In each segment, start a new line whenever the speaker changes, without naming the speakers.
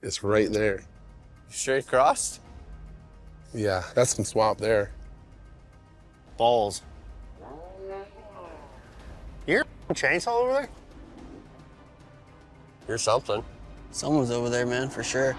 It's right there.
Straight across?
Yeah, that's some swamp there.
Balls. You're a chainsaw over there? You're something.
Someone's over there, man, for sure.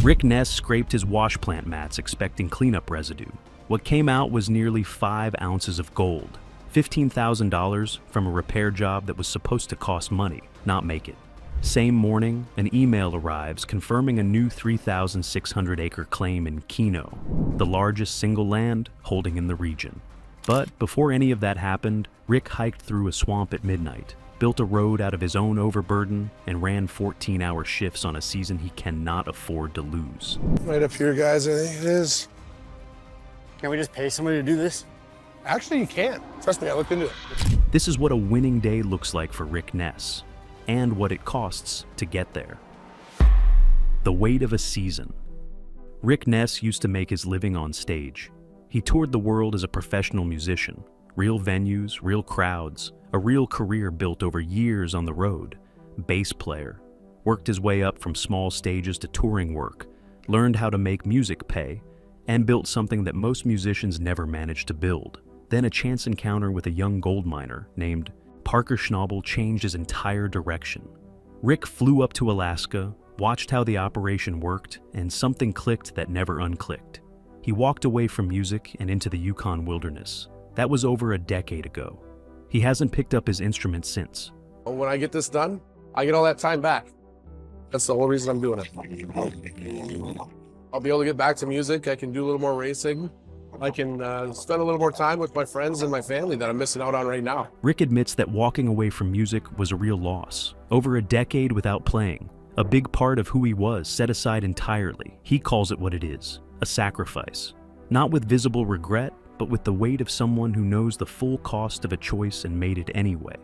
Rick Ness scraped his wash plant mats expecting cleanup residue. What came out was nearly 5 ounces of gold, $15,000 from a repair job that was supposed to cost money, not make it. Same morning, an email arrives confirming a new 3,600-acre claim in Keno, the largest single land holding in the region. But before any of that happened, Rick hiked through a swamp at midnight, built a road out of his own overburden, and ran 14-hour shifts on a season he cannot afford to lose.
Right up here, guys, I think it is.
Can we just pay somebody to do this?
Actually, you can. Trust me, I looked into it.
This is what a winning day looks like for Rick Ness, and what it costs to get there. The weight of a season. Rick Ness used to make his living on stage. He toured the world as a professional musician, real venues, real crowds, a real career built over years on the road. Bass player, worked his way up from small stages to touring work, learned how to make music pay, and built something that most musicians never managed to build. Then a chance encounter with a young gold miner named Parker Schnabel changed his entire direction. Rick flew up to Alaska, watched how the operation worked, and something clicked that never unclicked. He walked away from music and into the Yukon wilderness. That was over a decade ago. He hasn't picked up his instrument since.
When I get this done, I get all that time back. That's the whole reason I'm doing it. I'll be able to get back to music. I can do a little more racing. I can spend a little more time with my friends and my family that I'm missing out on right now.
Rick admits that walking away from music was a real loss. Over a decade without playing, a big part of who he was set aside entirely. He calls it what it is, a sacrifice. Not with visible regret, but with the weight of someone who knows the full cost of a choice and made it anyway.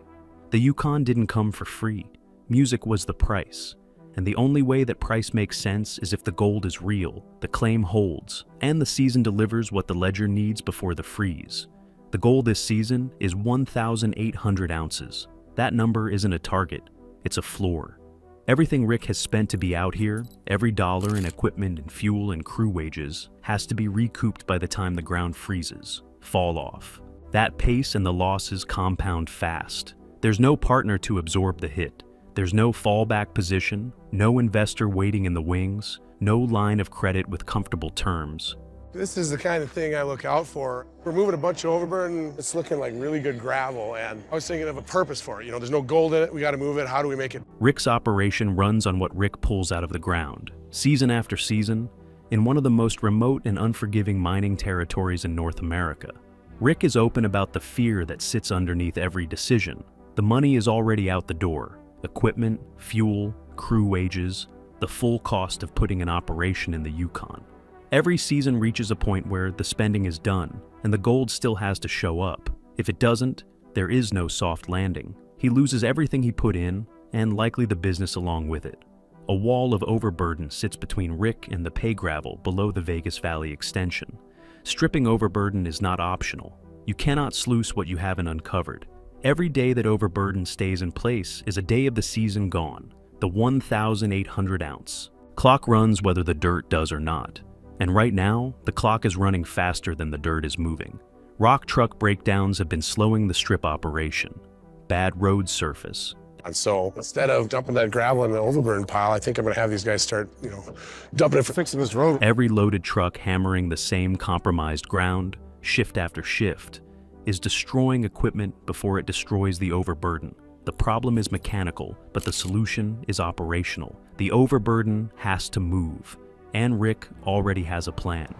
The Yukon didn't come for free. Music was the price. And the only way that price makes sense is if the gold is real, the claim holds, and the season delivers what the ledger needs before the freeze. The goal this season is 1,800 ounces. That number isn't a target, it's a floor. Everything Rick has spent to be out here, every dollar in equipment and fuel and crew wages, has to be recouped by the time the ground freezes, fall off. That pace and the losses compound fast. There's no partner to absorb the hit. There's no fallback position, no investor waiting in the wings, no line of credit with comfortable terms.
This is the kind of thing I look out for. We're moving a bunch of overburden. It's looking like really good gravel, and I was thinking of a purpose for it. You know, there's no gold in it. We got to move it. How do we make it?
Rick's operation runs on what Rick pulls out of the ground, season after season, in one of the most remote and unforgiving mining territories in North America. Rick is open about the fear that sits underneath every decision. The money is already out the door. Equipment, fuel, crew wages, the full cost of putting an operation in the Yukon. Every season reaches a point where the spending is done, and the gold still has to show up. If it doesn't, there is no soft landing. He loses everything he put in, and likely the business along with it. A wall of overburden sits between Rick and the pay gravel below the Vegas Valley extension. Stripping overburden is not optional. You cannot sluice what you haven't uncovered. Every day that overburden stays in place is a day of the season gone, the 1,800 ounce. Clock runs whether the dirt does or not. And right now, the clock is running faster than the dirt is moving. Rock truck breakdowns have been slowing the strip operation. Bad road surface.
And so instead of dumping that gravel in the overburden pile, I think I'm going to have these guys start, dumping it for fixing this road.
Every loaded truck hammering the same compromised ground, shift after shift, is destroying equipment before it destroys the overburden. The problem is mechanical, but the solution is operational. The overburden has to move, and Rick already has a plan.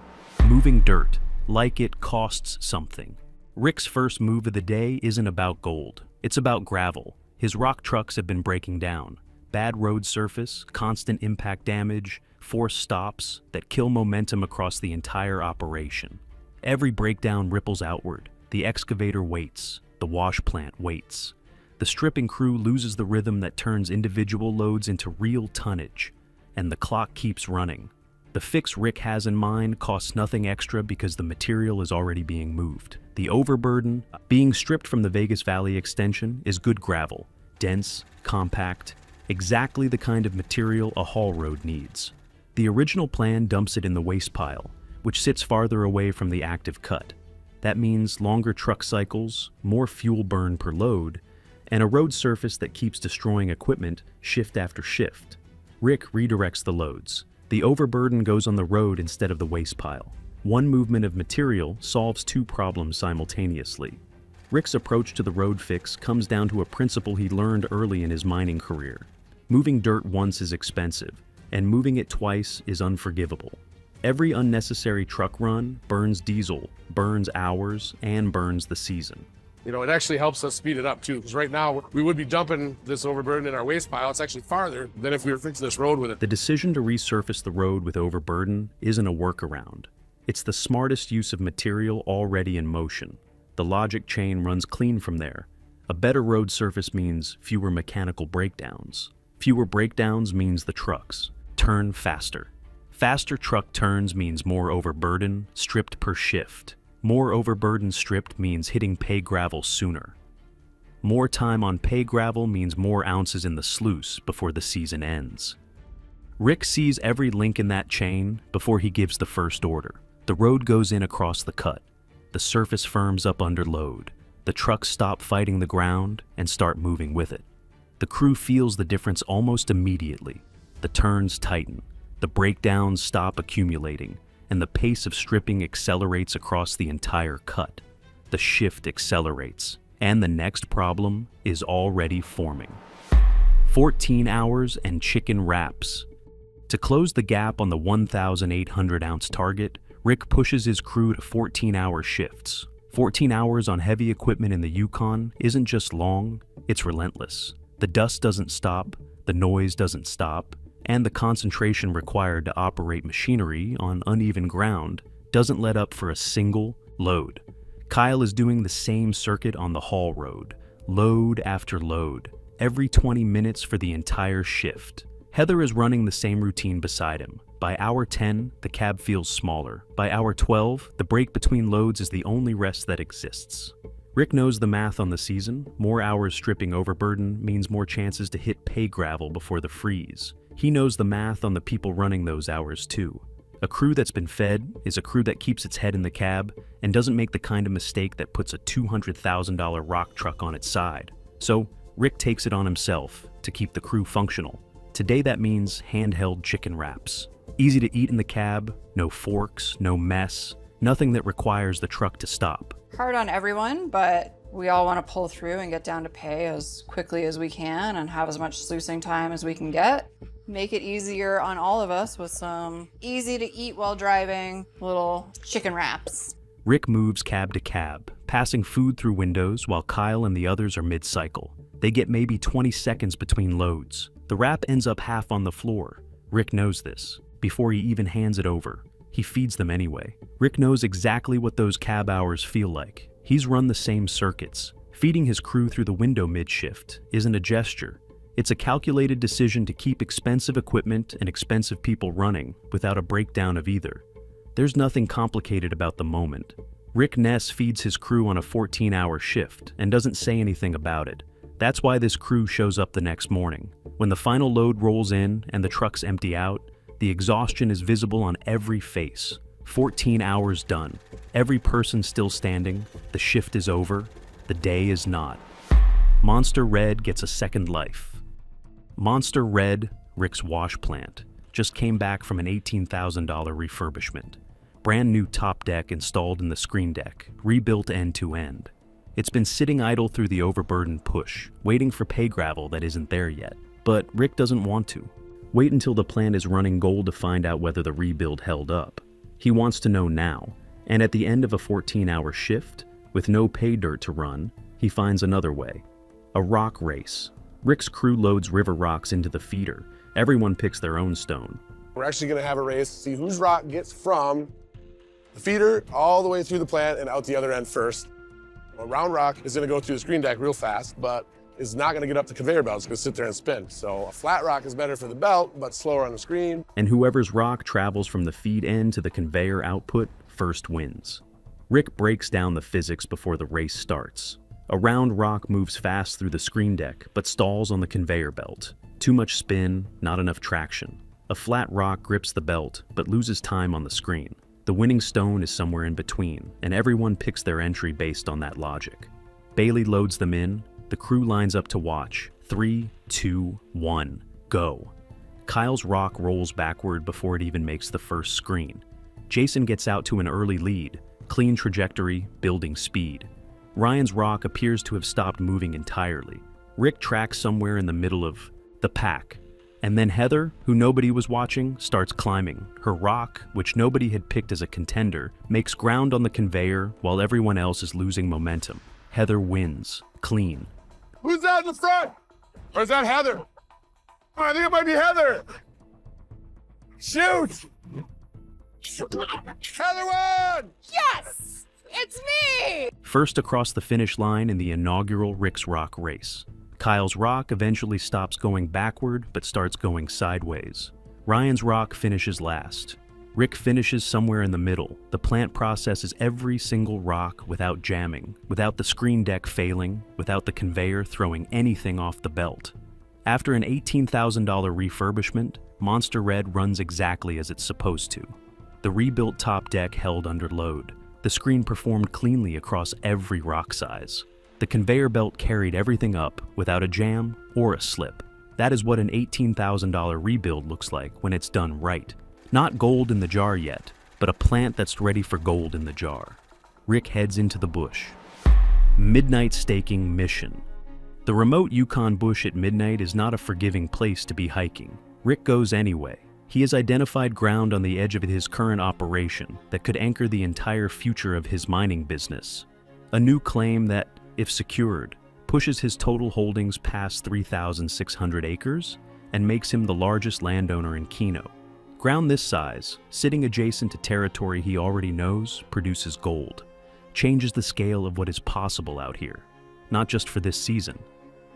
Moving dirt, like it costs something. Rick's first move of the day isn't about gold, it's about gravel. His rock trucks have been breaking down. Bad road surface, constant impact damage, forced stops that kill momentum across the entire operation. Every breakdown ripples outward. The excavator waits, the wash plant waits. The stripping crew loses the rhythm that turns individual loads into real tonnage, and the clock keeps running. The fix Rick has in mind costs nothing extra because the material is already being moved. The overburden, being stripped from the Vegas Valley extension, is good gravel, dense, compact. exactly the kind of material a haul road needs. The original plan dumps it in the waste pile, which sits farther away from the active cut. That means longer truck cycles, more fuel burn per load, and a road surface that keeps destroying equipment shift after shift. Rick redirects the loads. The overburden goes on the road instead of the waste pile. One movement of material solves two problems simultaneously. Rick's approach to the road fix comes down to a principle he learned early in his mining career. Moving dirt once is expensive, and moving it twice is unforgivable. Every unnecessary truck run burns diesel, burns hours, and burns the season.
You know, it actually helps us speed it up too, because right now we would be dumping this overburden in our waste pile. It's actually farther than if we were fixing this road with it.
The decision to resurface the road with overburden isn't a workaround. It's the smartest use of material already in motion. The logic chain runs clean from there. A better road surface means fewer mechanical breakdowns. Fewer breakdowns means the trucks turn faster. Faster truck turns means more overburden stripped per shift. More overburden stripped means hitting pay gravel sooner. More time on pay gravel means more ounces in the sluice before the season ends. Rick sees every link in that chain before he gives the first order. The road goes in across the cut. The surface firms up under load. The trucks stop fighting the ground and start moving with it. The crew feels the difference almost immediately. The turns tighten. The breakdowns stop accumulating, and the pace of stripping accelerates across the entire cut. The shift accelerates, and the next problem is already forming. 14 hours and chicken wraps. To close the gap on the 1,800-ounce target, Rick pushes his crew to 14-hour shifts. 14 hours on heavy equipment in the Yukon isn't just long, it's relentless. The dust doesn't stop, the noise doesn't stop, and the concentration required to operate machinery on uneven ground doesn't let up for a single load. Kyle is doing the same circuit on the haul road, load after load, every 20 minutes for the entire shift. Heather is running the same routine beside him. By hour 10, the cab feels smaller. By hour 12, the break between loads is the only rest that exists. Rick knows the math on the season. More hours stripping overburden means more chances to hit pay gravel before the freeze. He knows the math on the people running those hours too. A crew that's been fed is a crew that keeps its head in the cab and doesn't make the kind of mistake that puts a $200,000 rock truck on its side. So, Rick takes it on himself to keep the crew functional. Today that means handheld chicken wraps. Easy to eat in the cab, no forks, no mess, nothing that requires the truck to stop.
Hard on everyone, but we all want to pull through and get down to pay as quickly as we can and have as much sluicing time as we can get. Make it easier on all of us with some easy to eat while driving little chicken wraps.
Rick moves cab to cab, passing food through windows while Kyle and the others are mid-cycle. They get maybe 20 seconds between loads. The wrap ends up half on the floor. Rick knows this. Before he even hands it over, he feeds them anyway. Rick knows exactly what those cab hours feel like. He's run the same circuits. Feeding his crew through the window mid-shift isn't a gesture. It's a calculated decision to keep expensive equipment and expensive people running without a breakdown of either. There's nothing complicated about the moment. Rick Ness feeds his crew on a 14-hour shift and doesn't say anything about it. That's why this crew shows up the next morning. When the final load rolls in and the trucks empty out, the exhaustion is visible on every face. 14 hours done. Every person still standing. The shift is over. The day is not. Monster Red gets a second life. Monster Red, Rick's wash plant, just came back from an $18,000 refurbishment. Brand new top deck installed in the screen deck, rebuilt end to end. It's been sitting idle through the overburden push, waiting for pay gravel that isn't there yet. But Rick doesn't want to. Wait until the plant is running gold to find out whether the rebuild held up. He wants to know now, and at the end of a 14-hour shift, with no pay dirt to run, he finds another way. A rock race. Rick's crew loads river rocks into the feeder. Everyone picks their own stone.
We're actually gonna have a race to see whose rock gets from the feeder all the way through the plant and out the other end first. A round rock is gonna go through the screen deck real fast, but is not gonna get up the conveyor belt. It's gonna sit there and spin. So a flat rock is better for the belt, but slower on the screen.
And whoever's rock travels from the feed end to the conveyor output first wins. Rick breaks down the physics before the race starts. A round rock moves fast through the screen deck, but stalls on the conveyor belt. Too much spin, not enough traction. A flat rock grips the belt, but loses time on the screen. The winning stone is somewhere in between, and everyone picks their entry based on that logic. Bailey loads them in. The crew lines up to watch. 3, 2, 1, go. Kyle's rock rolls backward before it even makes the first screen. Jason gets out to an early lead. Clean trajectory, building speed. Ryan's rock appears to have stopped moving entirely. Rick tracks somewhere in the middle of the pack. And then Heather, who nobody was watching, starts climbing. Her rock, which nobody had picked as a contender, makes ground on the conveyor while everyone else is losing momentum. Heather wins. Clean.
Who's out in the front? Or is that Heather? Oh, I think it might be Heather. Shoot! Heather won!
Yes! It's me!
First across the finish line in the inaugural Rick's Rock race. Kyle's rock eventually stops going backward but starts going sideways. Ryan's rock finishes last. Rick finishes somewhere in the middle. The plant processes every single rock without jamming, without the screen deck failing, without the conveyor throwing anything off the belt. After an $18,000 refurbishment, Monster Red runs exactly as it's supposed to. The rebuilt top deck held under load. The screen performed cleanly across every rock size. The conveyor belt carried everything up without a jam or a slip. That is what an $18,000 rebuild looks like when it's done right. Not gold in the jar yet, but a plant that's ready for gold in the jar. Rick heads into the bush. Midnight staking mission. The remote Yukon bush at midnight is not a forgiving place to be hiking. Rick goes anyway. He has identified ground on the edge of his current operation that could anchor the entire future of his mining business. A new claim that, if secured, pushes his total holdings past 3,600 acres and makes him the largest landowner in Keno. Ground this size, sitting adjacent to territory he already knows, produces gold. Changes the scale of what is possible out here. Not just for this season,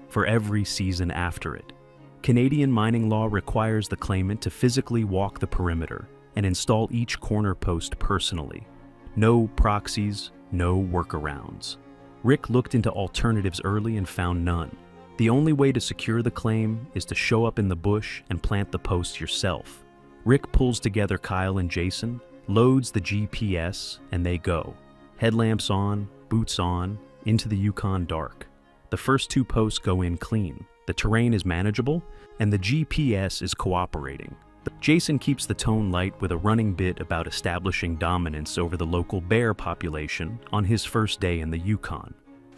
for every season after it. Canadian mining law requires the claimant to physically walk the perimeter and install each corner post personally. No proxies, no workarounds. Rick looked into alternatives early and found none. The only way to secure the claim is to show up in the bush and plant the post yourself. Rick pulls together Kyle and Jason, loads the GPS, and they go. Headlamps on, boots on, into the Yukon dark. The first 2 posts go in clean. The terrain is manageable, and the GPS is cooperating. Jason keeps the tone light with a running bit about establishing dominance over the local bear population on his first day in the Yukon.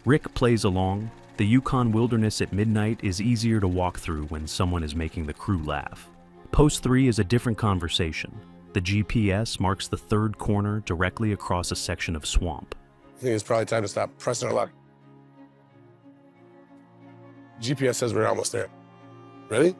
Rick plays along. The Yukon wilderness at midnight is easier to walk through when someone is making the crew laugh. Post 3 is a different conversation. The GPS marks the 3rd corner directly across a section of swamp.
I think it's probably time to stop pressing our luck. GPS says we're almost there. Ready?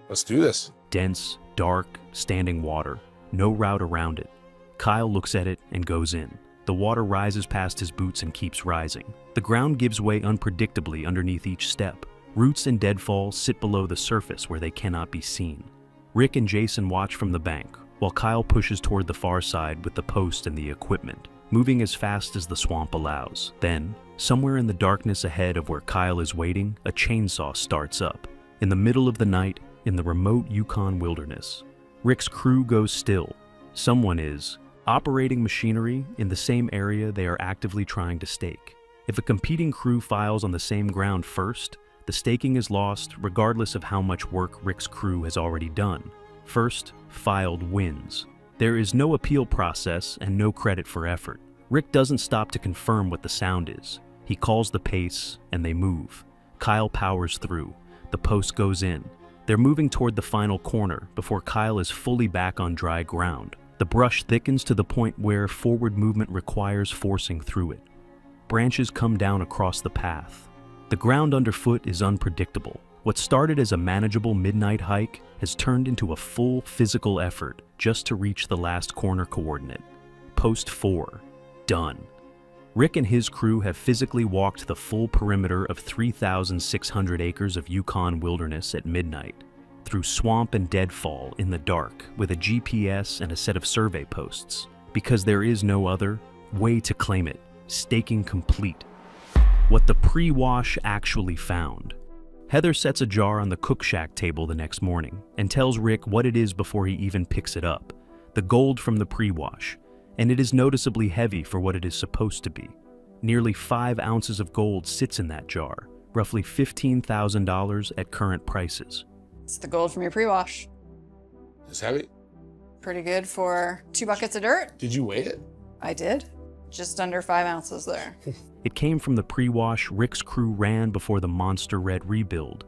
Let's do this.
Dense, dark, standing water. No route around it. Kyle looks at it and goes in. The water rises past his boots and keeps rising. The ground gives way unpredictably underneath each step. Roots and deadfalls sit below the surface where they cannot be seen. Rick and Jason watch from the bank, while Kyle pushes toward the far side with the post and the equipment, moving as fast as the swamp allows. Then, somewhere in the darkness ahead of where Kyle is waiting, a chainsaw starts up. In the middle of the night, in the remote Yukon wilderness, Rick's crew goes still. Someone is operating machinery in the same area they are actively trying to stake. If a competing crew files on the same ground first, the staking is lost regardless of how much work Rick's crew has already done. First filed wins. There is no appeal process and no credit for effort. Rick doesn't stop to confirm what the sound is. He calls the pace and they move. Kyle powers through. The post goes in. They're moving toward the final corner before Kyle is fully back on dry ground. The brush thickens to the point where forward movement requires forcing through it. Branches come down across the path. The ground underfoot is unpredictable. What started as a manageable midnight hike has turned into a full physical effort just to reach the last corner coordinate. Post 4. Done. Rick and his crew have physically walked the full perimeter of 3,600 acres of Yukon wilderness at midnight, through swamp and deadfall in the dark with a GPS and a set of survey posts, because there is no other way to claim it. Staking complete. What the pre-wash actually found. Heather sets a jar on the cook shack table the next morning and tells Rick what it is before he even picks it up. The gold from the pre-wash, and it is noticeably heavy for what it is supposed to be. Nearly 5 ounces of gold sits in that jar, roughly $15,000 at current prices.
It's the gold from your pre-wash.
It's heavy.
Pretty good for 2 buckets of dirt.
Did you weigh it?
I did. Just under 5 ounces there.
It came from the pre-wash Rick's crew ran before the monster red rebuild.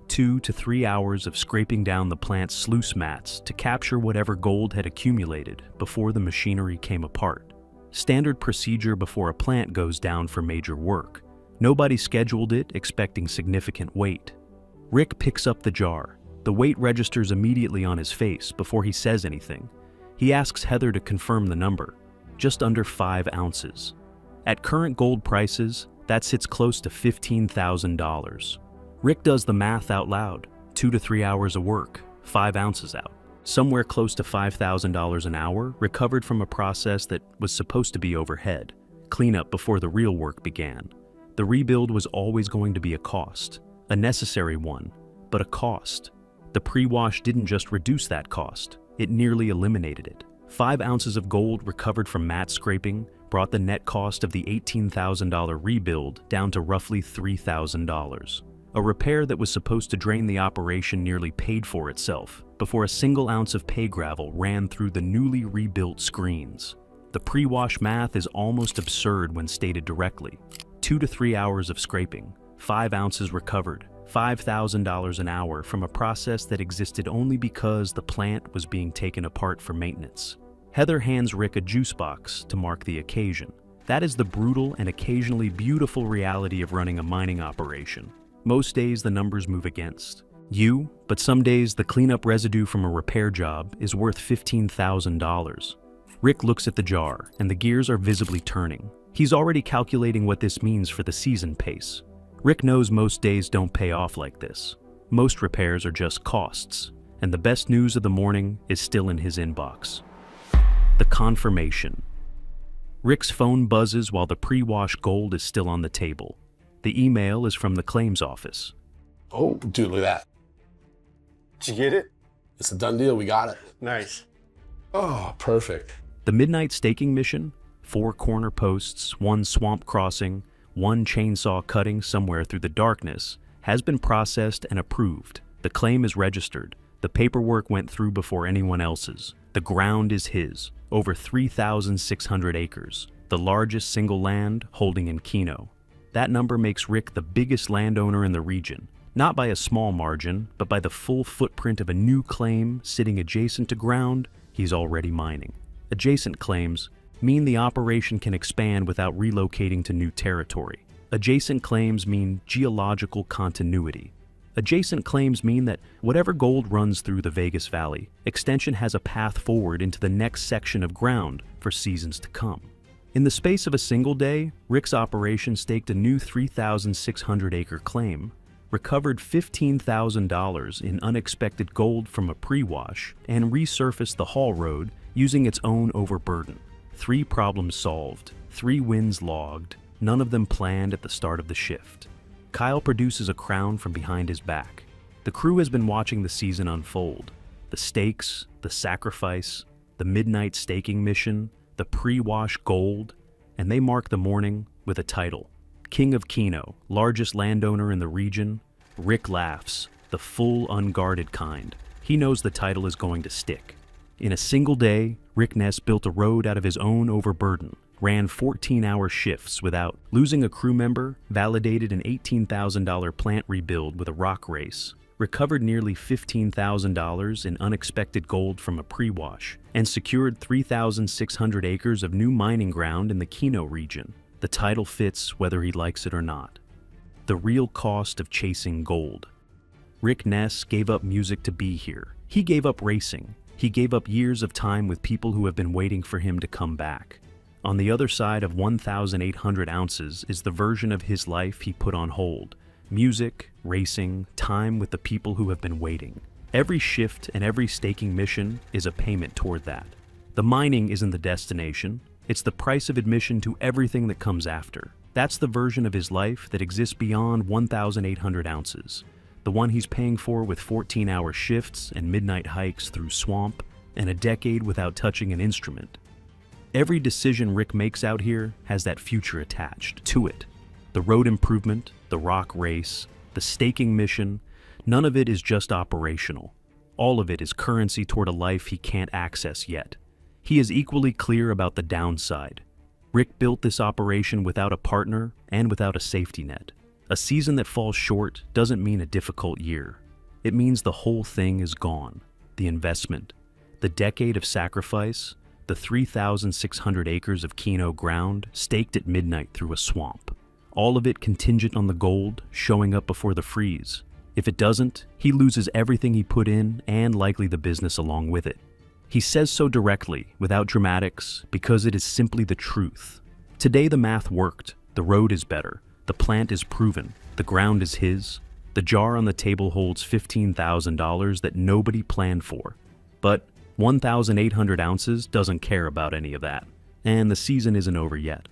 2 to 3 hours of scraping down the plant's sluice mats to capture whatever gold had accumulated before the machinery came apart. Standard procedure before a plant goes down for major work. Nobody scheduled it expecting significant weight. Rick picks up the jar. The weight registers immediately on his face before he says anything. He asks Heather to confirm the number. Just under 5 ounces. At current gold prices, that sits close to $15,000. Rick does the math out loud. 2 to 3 hours of work, 5 ounces out. Somewhere close to $5,000 an hour recovered from a process that was supposed to be overhead. Cleanup before the real work began. The rebuild was always going to be a cost. A necessary one, but a cost. The pre-wash didn't just reduce that cost, it nearly eliminated it. 5 ounces of gold recovered from mat scraping brought the net cost of the $18,000 rebuild down to roughly $3,000. A repair that was supposed to drain the operation nearly paid for itself before a single ounce of pay gravel ran through the newly rebuilt screens. The pre-wash math is almost absurd when stated directly. 2 to 3 hours of scraping, 5 ounces recovered, $5,000 an hour from a process that existed only because the plant was being taken apart for maintenance. Heather hands Rick a juice box to mark the occasion. That is the brutal and occasionally beautiful reality of running a mining operation. Most days the numbers move against you, but some days the cleanup residue from a repair job is worth $15,000. Rick looks at the jar, and the gears are visibly turning. He's already calculating what this means for the season pace. Rick knows most days don't pay off like this. Most repairs are just costs, and the best news of the morning is still in his inbox. The confirmation. Rick's phone buzzes while the pre-wash gold is still on the table. The email is from the claims office.
Oh, dude, look at that.
Did you get it?
It's a done deal. We got it.
Nice.
Oh, perfect.
The midnight staking mission, 4 corner posts, 1 swamp crossing, 1 chainsaw cutting somewhere through the darkness, has been processed and approved. The claim is registered. The paperwork went through before anyone else's. The ground is his, over 3,600 acres, the largest single land holding in Keno. That number makes Rick the biggest landowner in the region, not by a small margin, but by the full footprint of a new claim sitting adjacent to ground he's already mining. Adjacent claims mean the operation can expand without relocating to new territory. Adjacent claims mean geological continuity. Adjacent claims mean that whatever gold runs through the Vegas Valley, extension has a path forward into the next section of ground for seasons to come. In the space of a single day, Rick's operation staked a new 3,600-acre claim, recovered $15,000 in unexpected gold from a pre-wash, and resurfaced the haul road using its own overburden. 3 problems solved, 3 wins logged, none of them planned at the start of the shift. Kyle produces a crown from behind his back. The crew has been watching the season unfold. The stakes, the sacrifice, the midnight staking mission, the pre-wash gold, and they mark the morning with a title. King of Keno, largest landowner in the region. Rick laughs, the full unguarded kind. He knows the title is going to stick. In a single day, Rick Ness built a road out of his own overburden, ran 14-hour shifts without losing a crew member, validated an $18,000 plant rebuild with a rock race, recovered nearly $15,000 in unexpected gold from a pre-wash, and secured 3,600 acres of new mining ground in the Keno region. The title fits whether he likes it or not. The real cost of chasing gold. Rick Ness gave up music to be here. He gave up racing. He gave up years of time with people who have been waiting for him to come back. On the other side of 1,800 ounces is the version of his life he put on hold. Music, racing, time with the people who have been waiting. Every shift and every staking mission is a payment toward that. The mining isn't the destination. It's the price of admission to everything that comes after. That's the version of his life that exists beyond 1,800 ounces. the one he's paying for with 14-hour shifts and midnight hikes through swamp and a decade without touching an instrument. Every decision Rick makes out here has that future attached to it. The road improvement, the rock race, the staking mission, none of it is just operational. All of it is currency toward a life he can't access yet. He is equally clear about the downside. Rick built this operation without a partner and without a safety net. A season that falls short doesn't mean a difficult year. It means the whole thing is gone. The investment, the decade of sacrifice, the 3,600 acres of Keno ground staked at midnight through a swamp. All of it contingent on the gold showing up before the freeze. If it doesn't, he loses everything he put in and likely the business along with it. He says so directly, without dramatics, because it is simply the truth. Today the math worked. The road is better. The plant is proven. The ground is his. The jar on the table holds $15,000 that nobody planned for. But 1,800 ounces doesn't care about any of that. And the season isn't over yet.